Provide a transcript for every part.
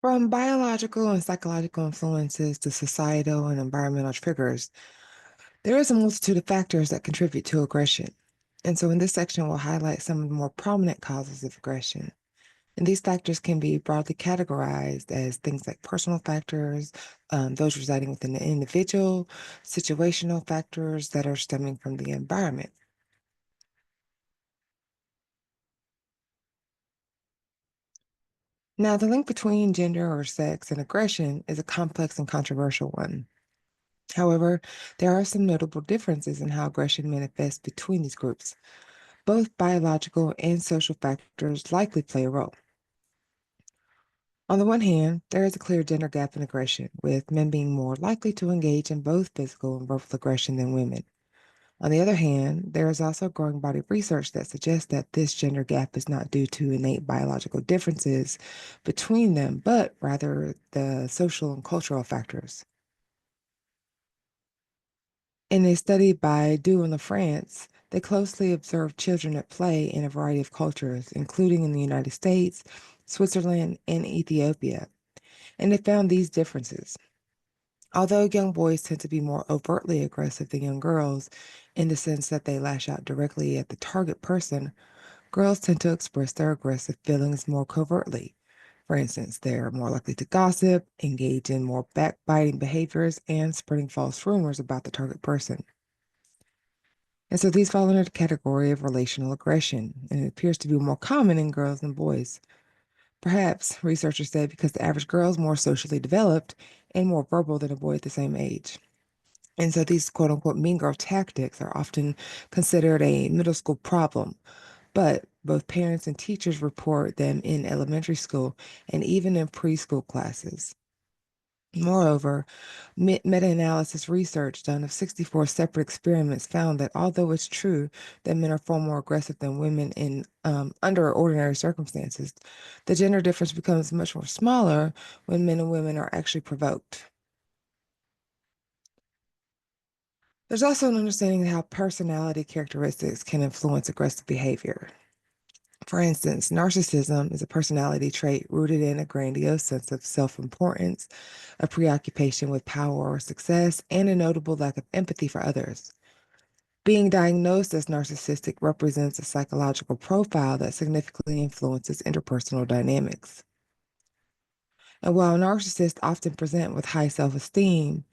From biological and psychological influences to societal and environmental triggers, there is a multitude of factors that contribute to aggression. And so in this section, we'll highlight some of the more prominent causes of aggression. And these factors can be broadly categorized as things like personal factors, those residing within the individual, situational factors that are stemming from the environment. Now, the link between gender or sex and aggression is a complex and controversial one. However, there are some notable differences in how aggression manifests between these groups. Both biological and social factors likely play a role. On the one hand, there is a clear gender gap in aggression, with men being more likely to engage in both physical and verbal aggression than women. On the other hand, there is also a growing body of research that suggests that this gender gap is not due to innate biological differences between them, but rather the social and cultural factors. In a study by Du and LaFrance, they closely observed children at play in a variety of cultures, including in the United States, Switzerland, and Ethiopia, and they found these differences. Although young boys tend to be more overtly aggressive than young girls, in the sense that they lash out directly at the target person, girls tend to express their aggressive feelings more covertly. For instance, they're more likely to gossip, engage in more backbiting behaviors, and spreading false rumors about the target person. And so these fall under the category of relational aggression, and it appears to be more common in girls than boys. Perhaps, researchers say, because the average girl is more socially developed and more verbal than a boy at the same age. And so these quote unquote mean girl tactics are often considered a middle school problem, but both parents and teachers report them in elementary school and even in preschool classes. Moreover, meta-analysis research done of 64 separate experiments found that although it's true that men are far more aggressive than women in under ordinary circumstances, the gender difference becomes much more smaller when men and women are actually provoked. There's also an understanding of how personality characteristics can influence aggressive behavior. For instance, narcissism is a personality trait rooted in a grandiose sense of self importance, a preoccupation with power or success, and a notable lack of empathy for others. Being diagnosed as narcissistic represents a psychological profile that significantly influences interpersonal dynamics. And while narcissists often present with high self esteem,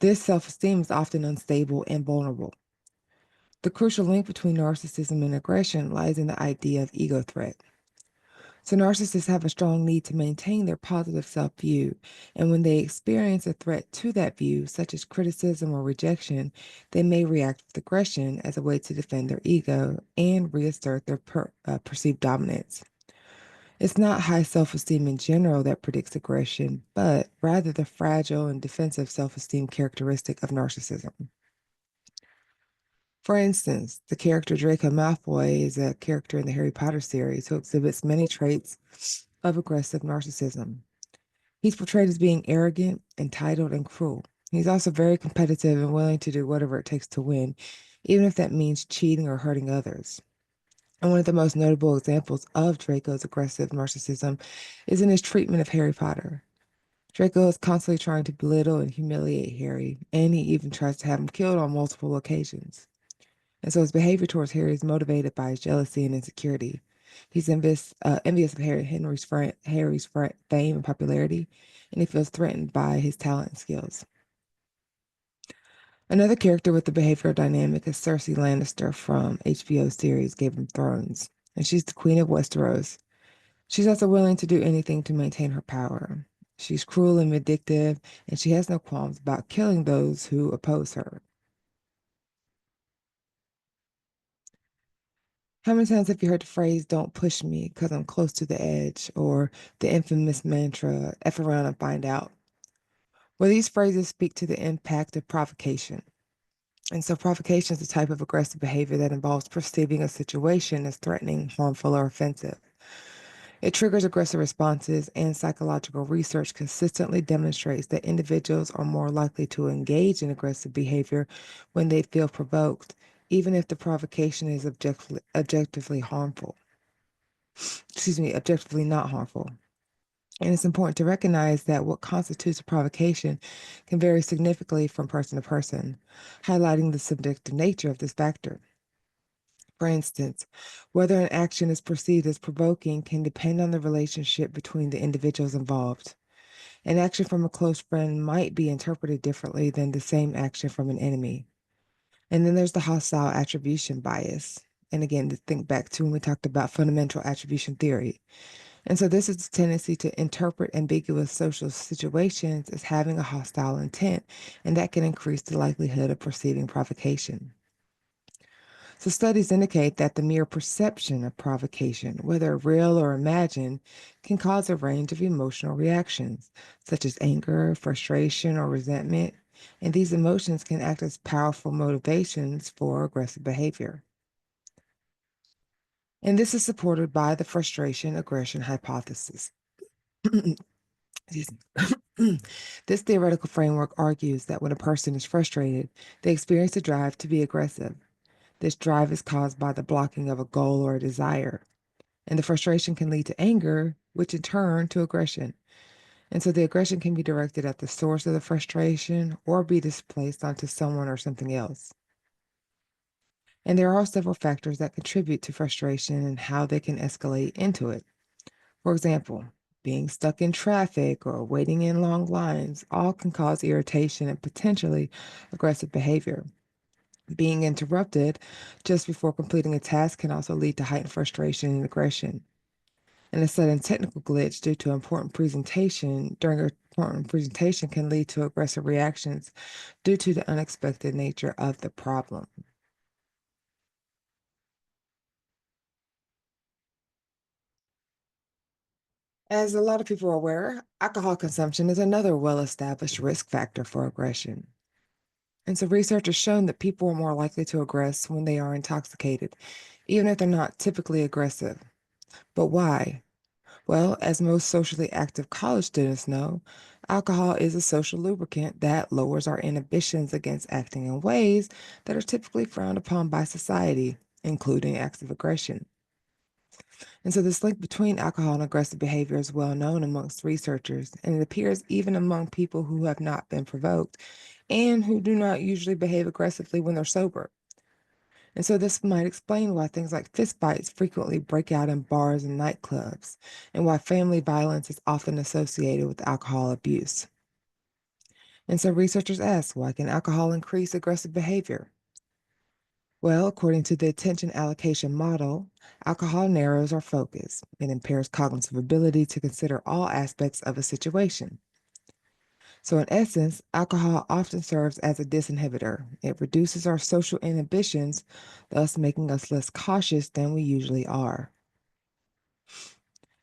this self esteem is often unstable and vulnerable. The crucial link between narcissism and aggression lies in the idea of ego threat. So, narcissists have a strong need to maintain their positive self view, and when they experience a threat to that view, such as criticism or rejection, they may react with aggression as a way to defend their ego and reassert their perceived dominance. It's not high self esteem in general that predicts aggression, but rather the fragile and defensive self esteem characteristic of narcissism. For instance, the character Draco Malfoy is a character in the Harry Potter series who exhibits many traits of aggressive narcissism. He's portrayed as being arrogant, entitled, and cruel. He's also very competitive and willing to do whatever it takes to win, even if that means cheating or hurting others. And one of the most notable examples of Draco's aggressive narcissism is in his treatment of Harry Potter. Draco is constantly trying to belittle and humiliate Harry, and he even tries to have him killed on multiple occasions. And so his behavior towards Harry is motivated by his jealousy and insecurity. He's envious of Harry's fame and popularity, and he feels threatened by his talent and skills. Another character with the behavioral dynamic is Cersei Lannister from HBO's series Game of Thrones, and she's the Queen of Westeros. She's also willing to do anything to maintain her power. She's cruel and vindictive, and she has no qualms about killing those who oppose her. How many times have you heard the phrase, don't push me because I'm close to the edge, or the infamous mantra, F around and find out? Well, these phrases speak to the impact of provocation. And so, provocation is a type of aggressive behavior that involves perceiving a situation as threatening, harmful, or offensive. It triggers aggressive responses, and psychological research consistently demonstrates that individuals are more likely to engage in aggressive behavior when they feel provoked, even if the provocation is objectively harmful. Excuse me, objectively not harmful. And it's important to recognize that what constitutes a provocation can vary significantly from person to person, highlighting the subjective nature of this factor. For instance, whether an action is perceived as provoking can depend on the relationship between the individuals involved. An action from a close friend might be interpreted differently than the same action from an enemy. And then there's the hostile attribution bias. And again, to think back to when we talked about fundamental attribution theory. And so this is the tendency to interpret ambiguous social situations as having a hostile intent, and that can increase the likelihood of perceiving provocation. So studies indicate that the mere perception of provocation, whether real or imagined, can cause a range of emotional reactions, such as anger, frustration, or resentment. And these emotions can act as powerful motivations for aggressive behavior. And this is supported by the frustration aggression hypothesis. Excuse me. This theoretical framework argues that when a person is frustrated, they experience a drive to be aggressive. This drive is caused by the blocking of a goal or a desire. And the frustration can lead to anger, which in turn to aggression. And so the aggression can be directed at the source of the frustration or be displaced onto someone or something else. And there are several factors that contribute to frustration and how they can escalate into it. For example, being stuck in traffic or waiting in long lines all can cause irritation and potentially aggressive behavior. Being interrupted just before completing a task can also lead to heightened frustration and aggression. And a sudden technical glitch due to important presentation during an important presentation can lead to aggressive reactions due to the unexpected nature of the problem. As a lot of people are aware, alcohol consumption is another well established risk factor for aggression. And so research has shown that people are more likely to aggress when they are intoxicated, even if they're not typically aggressive. But why? Well, as most socially active college students know, alcohol is a social lubricant that lowers our inhibitions against acting in ways that are typically frowned upon by society, including acts of aggression. And so this link between alcohol and aggressive behavior is well known amongst researchers, and it appears even among people who have not been provoked and who do not usually behave aggressively when they're sober. And so this might explain why things like fistfights frequently break out in bars and nightclubs, and why family violence is often associated with alcohol abuse. And so researchers ask, why can alcohol increase aggressive behavior? Well, according to the attention allocation model, alcohol narrows our focus. It impairs cognitive ability to consider all aspects of a situation. So, in essence, alcohol often serves as a disinhibitor. It reduces our social inhibitions, thus making us less cautious than we usually are.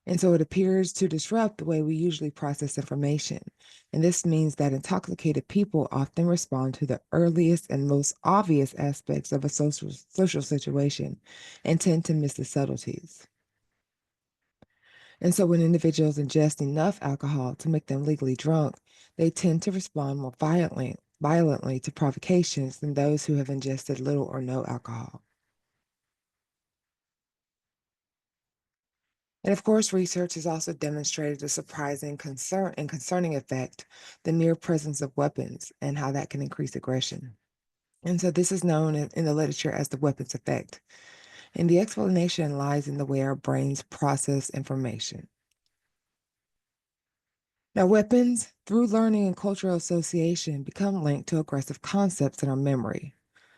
And so it appears to disrupt the way we usually process information. And this means that intoxicated people often respond to the earliest and most obvious aspects of a social situation and tend to miss the subtleties. And so when individuals ingest enough alcohol to make them legally drunk, they tend to respond more violently to provocations than those who have ingested little or no alcohol. And of course, research has also demonstrated a surprising concern and concerning effect, the mere presence of weapons and how that can increase aggression. And so this is known in the literature as the weapons effect. And the explanation lies in the way our brains process information. Now, weapons, through learning and cultural association, become linked to aggressive concepts in our memory.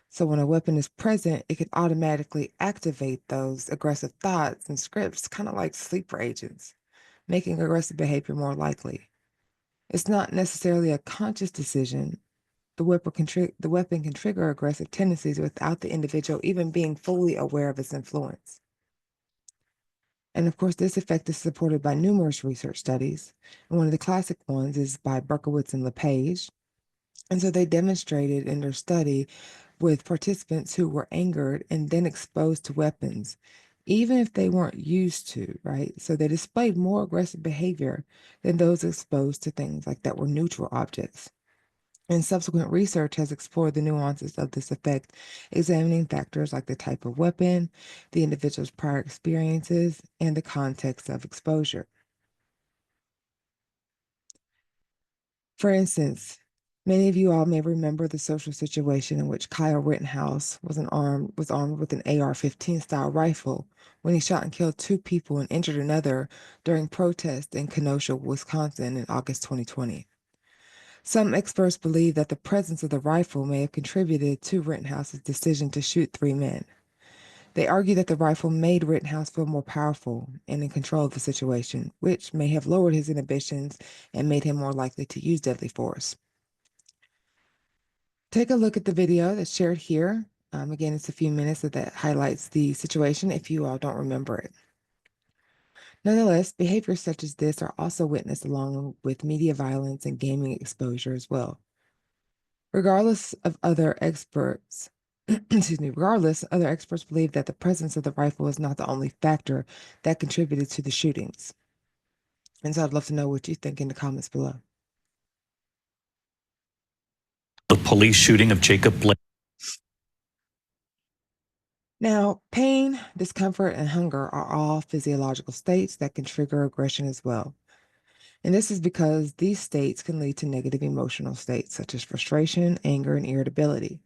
So when a weapon is present, it can automatically activate those aggressive thoughts and scripts, kind of like sleeper agents, making aggressive behavior more likely. It's not necessarily a conscious decision. The weapon can trigger aggressive tendencies without the individual even being fully aware of its influence. And of course, this effect is supported by numerous research studies. And one of the classic ones is by Berkowitz and LePage. And so they demonstrated in their study with participants who were angered and then exposed to weapons, even if they weren't used to, right? So they displayed more aggressive behavior than those exposed to things like that were neutral objects. And subsequent research has explored the nuances of this effect, examining factors like the type of weapon, the individual's prior experiences, and the context of exposure. For instance, many of you all may remember the social situation in which Kyle Rittenhouse was armed with an AR-15 style rifle when he shot and killed two people and injured another during protests in Kenosha, Wisconsin in August 2020. Some experts believe that the presence of the rifle may have contributed to Rittenhouse's decision to shoot three men. They argue that the rifle made Rittenhouse feel more powerful and in control of the situation, which may have lowered his inhibitions and made him more likely to use deadly force. Take a look at the video that's shared here. Again, it's a few minutes that highlights the situation if you all don't remember it. Nonetheless, behaviors such as this are also witnessed along with media violence and gaming exposure as well. Regardless of other experts, regardless, other experts believe that the presence of the rifle is not the only factor that contributed to the shootings. And so I'd love to know what you think in the comments below. The police shooting of Jacob Blake. Now, pain, discomfort, and hunger are all physiological states that can trigger aggression as well. And this is because these states can lead to negative emotional states such as frustration, anger, and irritability.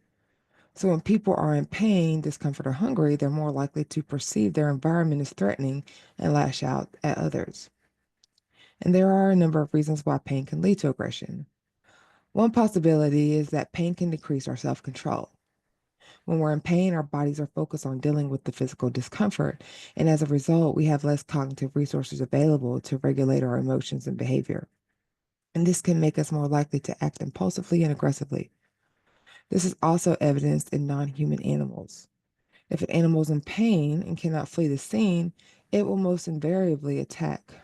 So when people are in pain, discomfort, or hungry, they're more likely to perceive their environment as threatening and lash out at others. And there are a number of reasons why pain can lead to aggression. One possibility is that pain can decrease our self-control. When we're in pain, our bodies are focused on dealing with the physical discomfort, and as a result, we have less cognitive resources available to regulate our emotions and behavior. And this can make us more likely to act impulsively and aggressively. This is also evidenced in non-human animals. If an animal is in pain and cannot flee the scene, it will most invariably attack.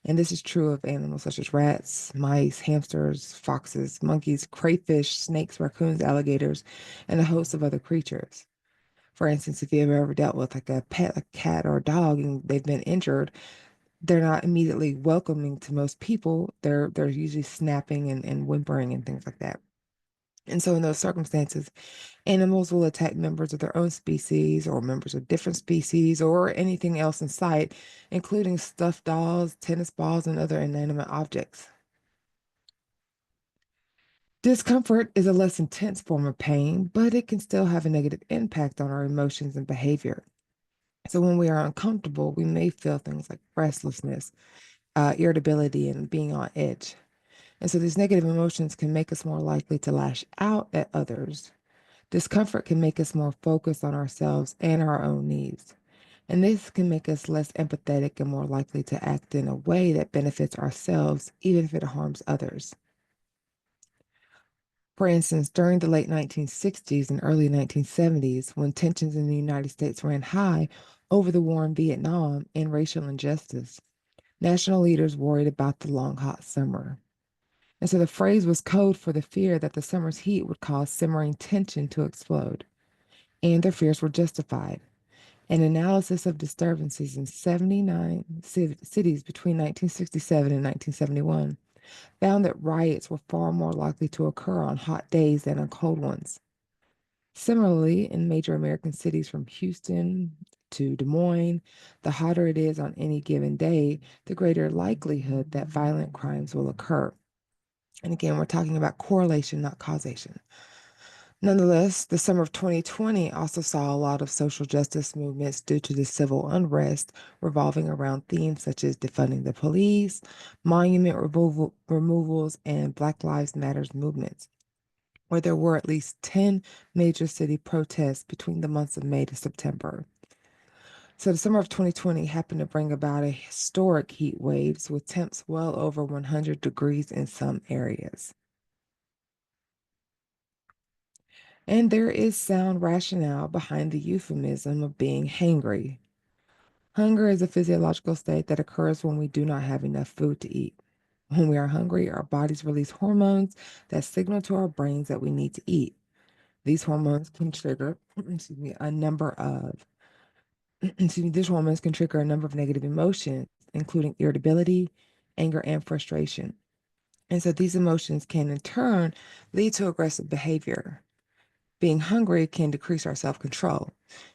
And this is true of animals such as rats, mice, hamsters, foxes, monkeys, crayfish, snakes, raccoons, alligators, and a host of other creatures. For instance, if you've ever dealt with like a pet, a cat or a dog, and they've been injured, they're not immediately welcoming to most people. They're usually snapping and whimpering and things like that. And so in those circumstances, animals will attack members of their own species or members of different species or anything else in sight, including stuffed dolls, tennis balls, and other inanimate objects. Discomfort is a less intense form of pain, but it can still have a negative impact on our emotions and behavior. So when we are uncomfortable, we may feel things like restlessness, irritability, and being on edge. And so these negative emotions can make us more likely to lash out at others. Discomfort can make us more focused on ourselves and our own needs. And this can make us less empathetic and more likely to act in a way that benefits ourselves, even if it harms others. For instance, during the late 1960s and early 1970s, when tensions in the United States ran high over the war in Vietnam and racial injustice, national leaders worried about the long, hot summer. And so the phrase was code for the fear that the summer's heat would cause simmering tension to explode. And their fears were justified. An analysis of disturbances in 79 cities between 1967 and 1971 found that riots were far more likely to occur on hot days than on cold ones. Similarly, in major American cities from Houston to Des Moines, the hotter it is on any given day, the greater likelihood that violent crimes will occur. And again, we're talking about correlation, not causation. Nonetheless, the summer of 2020 also saw a lot of social justice movements due to the civil unrest revolving around themes such as defunding the police, monument removals, and Black Lives Matters movements, where there were at least 10 major city protests between the months of May to September. So the summer of 2020 happened to bring about a historic heat waves with temps well over 100 degrees in some areas. And there is sound rationale behind the euphemism of being hangry. Hunger is a physiological state that occurs when we do not have enough food to eat. When we are hungry, our bodies release hormones that signal to our brains that we need to eat. These hormones can trigger, excuse me, a number of, these hormones can trigger a number of negative emotions, including irritability, anger, and frustration. And so these emotions can in turn lead to aggressive behavior. Being hungry can decrease our self control.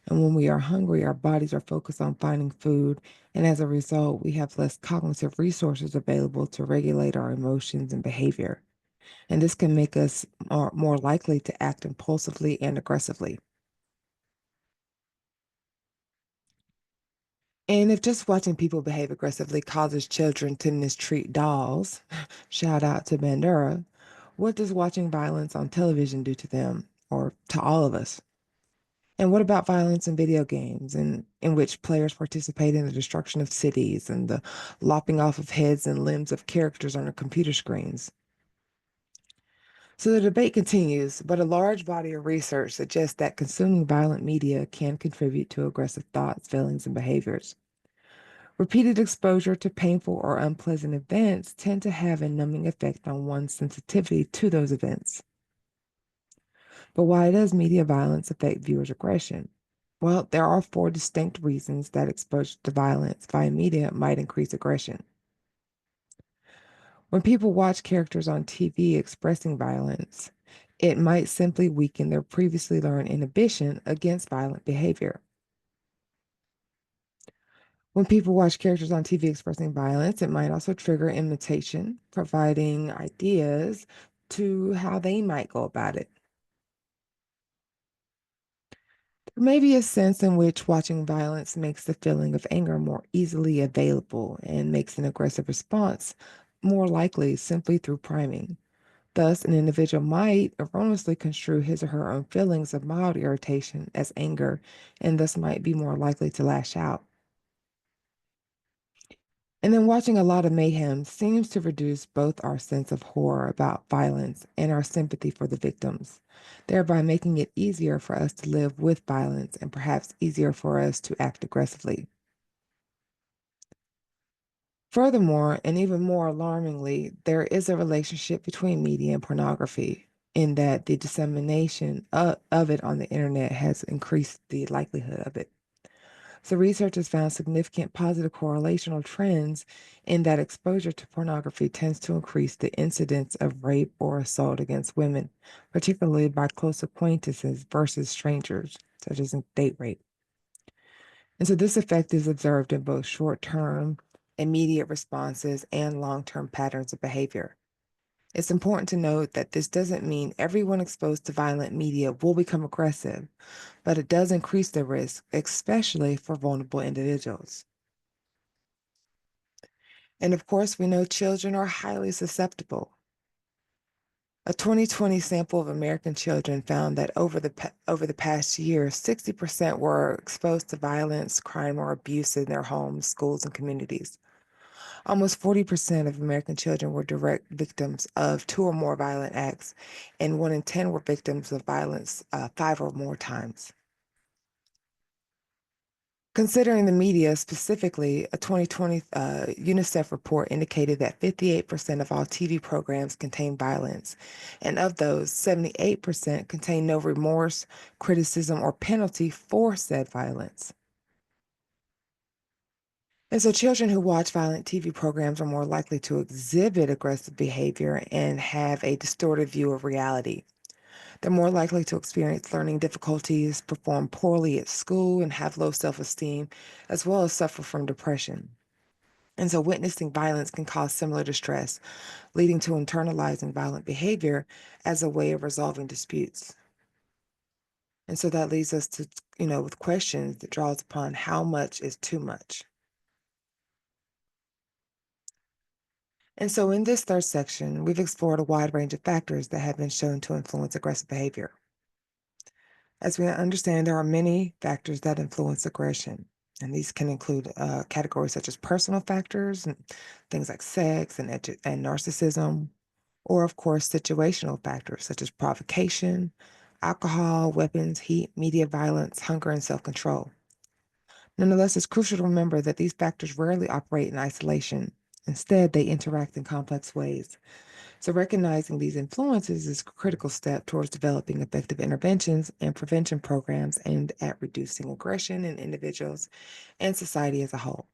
And when we are hungry, our bodies are focused on finding food. And as a result, we have less cognitive resources available to regulate our emotions and behavior. And this can make us more likely to act impulsively and aggressively. And if just watching people behave aggressively causes children to mistreat dolls, shout out to Bandura, what does watching violence on television do to them or to all of us? And what about violence in video games, in which players participate in the destruction of cities and the lopping off of heads and limbs of characters on their computer screens? So the debate continues, but a large body of research suggests that consuming violent media can contribute to aggressive thoughts, feelings, and behaviors. Repeated exposure to painful or unpleasant events tend to have a numbing effect on one's sensitivity to those events. But why does media violence affect viewers' aggression? Well, there are four distinct reasons that exposure to violence via media might increase aggression. When people watch characters on TV expressing violence, it might simply weaken their previously learned inhibition against violent behavior. When people watch characters on TV expressing violence, it might also trigger imitation, providing ideas to how they might go about it. There may be a sense in which watching violence makes the feeling of anger more easily available and makes an aggressive response more likely simply through priming. Thus, an individual might erroneously construe his or her own feelings of mild irritation as anger and thus might be more likely to lash out. And then watching a lot of mayhem seems to reduce both our sense of horror about violence and our sympathy for the victims, thereby making it easier for us to live with violence and perhaps easier for us to act aggressively. Furthermore, and even more alarmingly, there is a relationship between media and pornography, in that the dissemination of it on the internet has increased the likelihood of it. So research has found significant positive correlational trends in that exposure to pornography tends to increase the incidence of rape or assault against women, particularly by close acquaintances versus strangers, such as in date rape. And so this effect is observed in both short-term, immediate responses and long-term patterns of behavior. It's important to note that this doesn't mean everyone exposed to violent media will become aggressive, but it does increase the risk, especially for vulnerable individuals. And of course, we know children are highly susceptible. A 2020 sample of American children found that over the past year, 60% were exposed to violence, crime, or abuse in their homes, schools, and communities. Almost 40% of American children were direct victims of two or more violent acts, and 1 in 10 were victims of violence five or more times. Considering the media specifically, a 2020 UNICEF report indicated that 58% of all TV programs contain violence, and of those, 78% contain no remorse, criticism, or penalty for said violence. And so children who watch violent TV programs are more likely to exhibit aggressive behavior and have a distorted view of reality. They're more likely to experience learning difficulties, perform poorly at school, and have low self-esteem, as well as suffer from depression. And so witnessing violence can cause similar distress, leading to internalizing violent behavior as a way of resolving disputes. And so that leads us to, with questions that draws upon how much is too much. And so in this third section, we've explored a wide range of factors that have been shown to influence aggressive behavior. As we understand, there are many factors that influence aggression, and these can include categories such as personal factors and things like sex and narcissism, or of course, situational factors such as provocation, alcohol, weapons, heat, media violence, hunger, and self-control. Nonetheless, it's crucial to remember that these factors rarely operate in isolation. Instead, they interact in complex ways. So, recognizing these influences is a critical step towards developing effective interventions and prevention programs aimed at reducing aggression in individuals and society as a whole.